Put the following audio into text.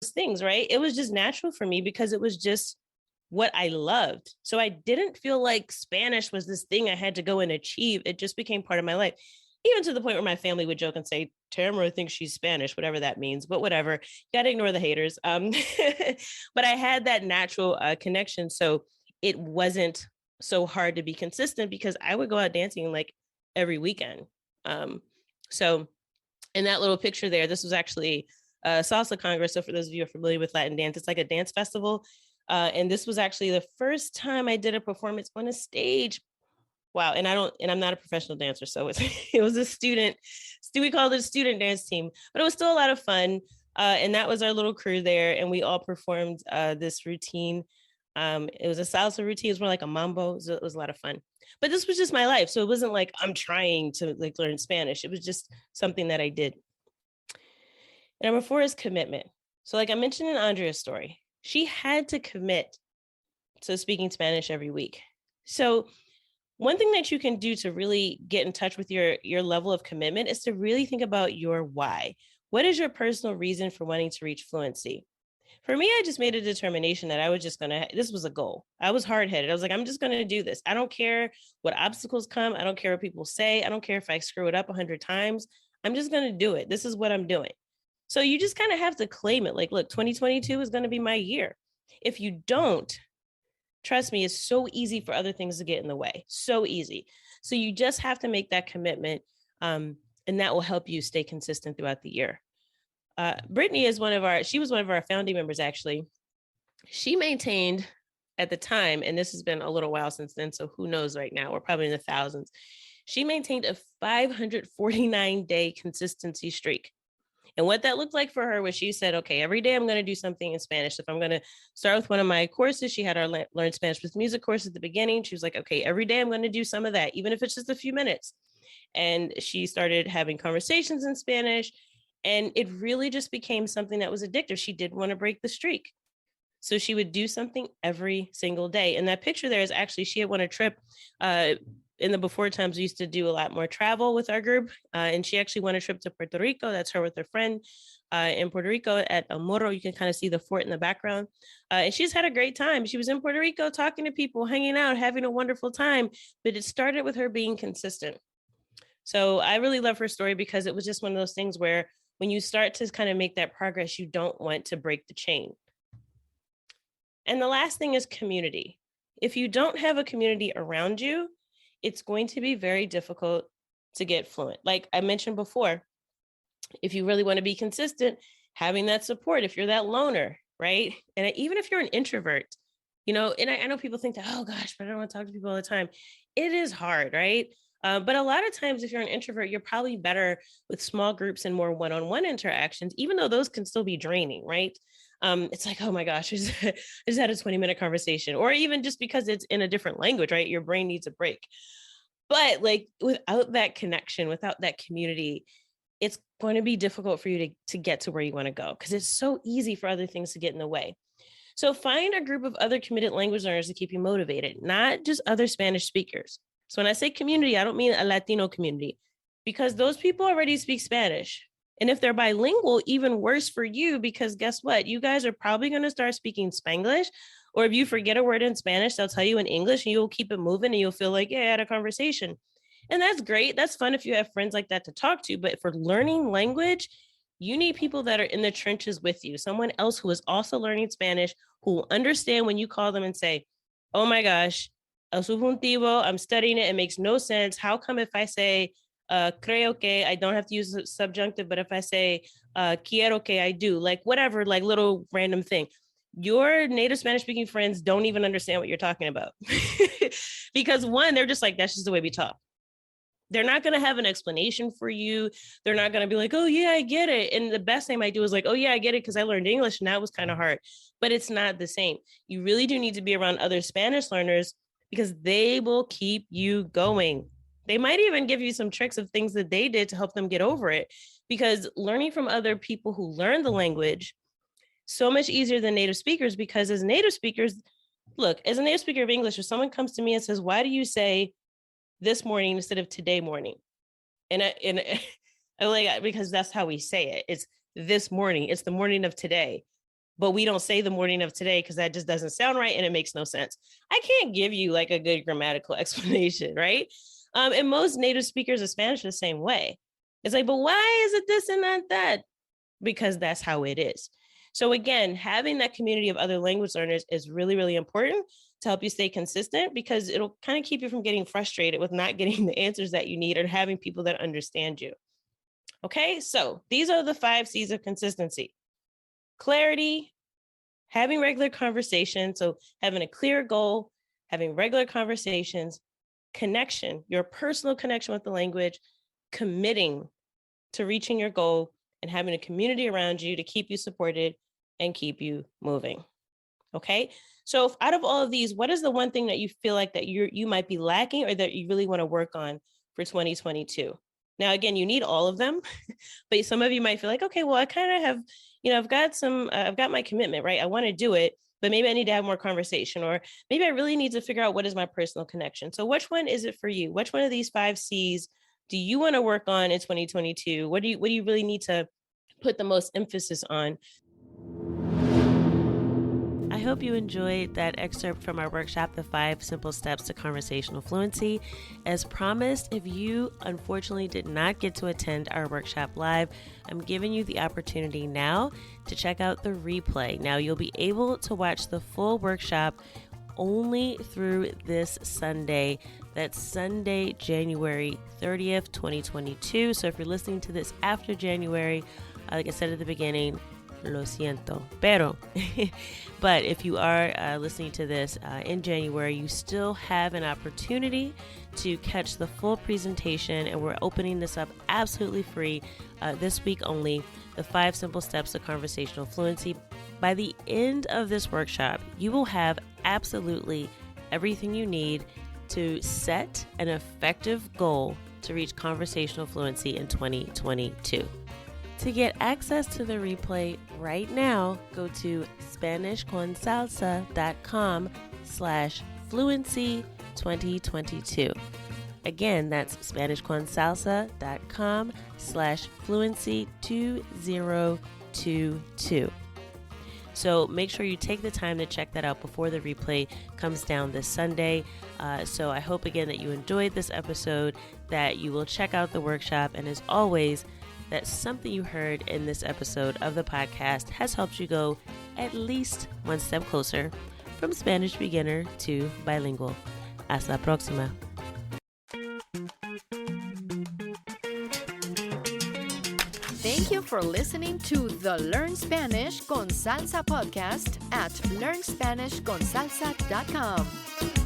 things, right? It was just natural for me because it was just what I loved. So I didn't feel like Spanish was this thing I had to go and achieve. It just became part of my life, even to the point where my family would joke and say, Tamara thinks she's Spanish, whatever that means, but whatever. You got to ignore the haters. But I had that natural connection. So it wasn't so hard to be consistent because I would go out dancing like every weekend. So in that little picture there, this was actually Salsa Congress. So for those of you who are familiar with Latin dance, it's like a dance festival. And this was actually the first time I did a performance on a stage. Wow. And I'm not a professional dancer. So it was a student, we called it a student dance team, but it was still a lot of fun. And that was our little crew there. And we all performed this routine. It was a salsa routine. It was more like a mambo. So it was a lot of fun. But this was just my life. So it wasn't like I'm trying to like learn Spanish. It was just something that I did. And number 4 is commitment. So like I mentioned in Andrea's story, she had to commit to speaking Spanish every week. So one thing that you can do to really get in touch with your level of commitment is to really think about your why. What is your personal reason for wanting to reach fluency? For me, I just made a determination that I was just this was a goal. I was hard headed. I was like, I'm just going to do this. I don't care what obstacles come. I don't care what people say. I don't care if I screw it up 100 times. I'm just going to do it. This is what I'm doing. So you just kind of have to claim it. Like, look, 2022 is going to be my year. If you don't, trust me, it's so easy for other things to get in the way. So easy. So you just have to make that commitment. And that will help you stay consistent throughout the year. Brittany she was one of our founding members, actually. She maintained at the time, and this has been a little while since then, so who knows right now, we're probably in the thousands. She maintained a 549-day consistency streak. And what that looked like for her was she said, okay, every day I'm going to do something in Spanish. If I'm going to start with one of my courses, she had our Learn Spanish with Music course at the beginning. She was like, okay, every day I'm going to do some of that, even if it's just a few minutes. And she started having conversations in Spanish. And it really just became something that was addictive. She did want to break the streak. So she would do something every single day. And that picture there is actually, she had won a trip. In the before times, we used to do a lot more travel with our group. And she actually won a trip to Puerto Rico. That's her with her friend in Puerto Rico at El Morro. You can kind of see the fort in the background. And she's had a great time. She was in Puerto Rico talking to people, hanging out, having a wonderful time. But it started with her being consistent. So I really love her story because it was just one of those things where when you start to kind of make that progress, you don't want to break the chain. And the last thing is community. If you don't have a community around you, it's going to be very difficult to get fluent. Like I mentioned before, if you really want to be consistent, having that support, if you're that loner, right? And even if you're an introvert, and I know people think that, oh gosh, but I don't want to talk to people all the time. It is hard, right? But a lot of times, if you're an introvert, you're probably better with small groups and more one-on-one interactions, even though those can still be draining, right? It's like, oh my gosh, I just had a 20-minute conversation, or even just because it's in a different language, right? Your brain needs a break. But like without that connection, without that community, it's going to be difficult for you to get to where you want to go because it's so easy for other things to get in the way. So find a group of other committed language learners to keep you motivated, not just other Spanish speakers. So when I say community, I don't mean a Latino community because those people already speak Spanish. And if they're bilingual, even worse for you, because guess what? You guys are probably going to start speaking Spanglish. Or if you forget a word in Spanish, they'll tell you in English and you'll keep it moving and you'll feel like, yeah, I had a conversation. And that's great. That's fun if you have friends like that to talk to. But for learning language, you need people that are in the trenches with you, someone else who is also learning Spanish, who will understand when you call them and say, oh my gosh, el subjuntivo, I'm studying it. It makes no sense. How come if I say, creo que, I don't have to use the subjunctive, but if I say, quiero que, I do, like whatever, like little random thing. Your native Spanish speaking friends don't even understand what you're talking about. Because one, they're just like, that's just the way we talk. They're not going to have an explanation for you. They're not going to be like, oh, yeah, I get it. And the best they might do is like, oh, yeah, I get it because I learned English and that was kind of hard. But it's not the same. You really do need to be around other Spanish learners because they will keep you going. They might even give you some tricks of things that they did to help them get over it. Because learning from other people who learn the language, so much easier than native speakers, because as native speakers, look, as a native speaker of English, if someone comes to me and says, why do you say this morning instead of today morning? And I like, because that's how we say it. It's this morning. It's the morning of today. but we don't say the morning of today because that just doesn't sound right and it makes no sense. I can't give you like a good grammatical explanation, right? And most native speakers of Spanish are the same way. It's like, but why is it this and not that? Because that's how it is. So again, having that community of other language learners is really, really important to help you stay consistent, because it'll kind of keep you from getting frustrated with not getting the answers that you need or having people that understand you. Okay, so these are the 5 C's of consistency: clarity, having regular conversations, so having a clear goal, having regular conversations, connection, your personal connection with the language, committing to reaching your goal, and having a community around you to keep you supported and keep you moving. Okay, so if out of all of these, what is the one thing that you feel like that you might be lacking or that you really want to work on for 2022? Now, again, you need all of them, but some of you might feel like, okay, well, I kind of have, I've got my commitment, right? I want to do it, but maybe I need to have more conversation, or maybe I really need to figure out what is my personal connection. So which one is it for you? Which one of these 5 C's do you want to work on in 2022? What do you really need to put the most emphasis on? I hope you enjoyed that excerpt from our workshop, The 5 Simple Steps to Conversational Fluency. As promised, if you unfortunately did not get to attend our workshop live, I'm giving you the opportunity now to check out the replay. Now, you'll be able to watch the full workshop only through this Sunday. That's Sunday, January 30th, 2022. So if you're listening to this after January, like I said at the beginning, lo siento, pero. But if you are listening to this in January, you still have an opportunity to catch the full presentation, and we're opening this up absolutely free this week only, the 5 Simple Steps to Conversational Fluency. By the end of this workshop, you will have absolutely everything you need to set an effective goal to reach conversational fluency in 2022. To get access to the replay right now, go to SpanishConsalsa.com/fluency2022. Again, that's SpanishConsalsa.com/fluency2022. So make sure you take the time to check that out before the replay comes down this Sunday. So I hope again that you enjoyed this episode, that you will check out the workshop, and as always, that something you heard in this episode of the podcast has helped you go at least one step closer from Spanish beginner to bilingual. Hasta la próxima. Thank you for listening to the Learn Spanish con Salsa podcast at learnspanishconsalsa.com.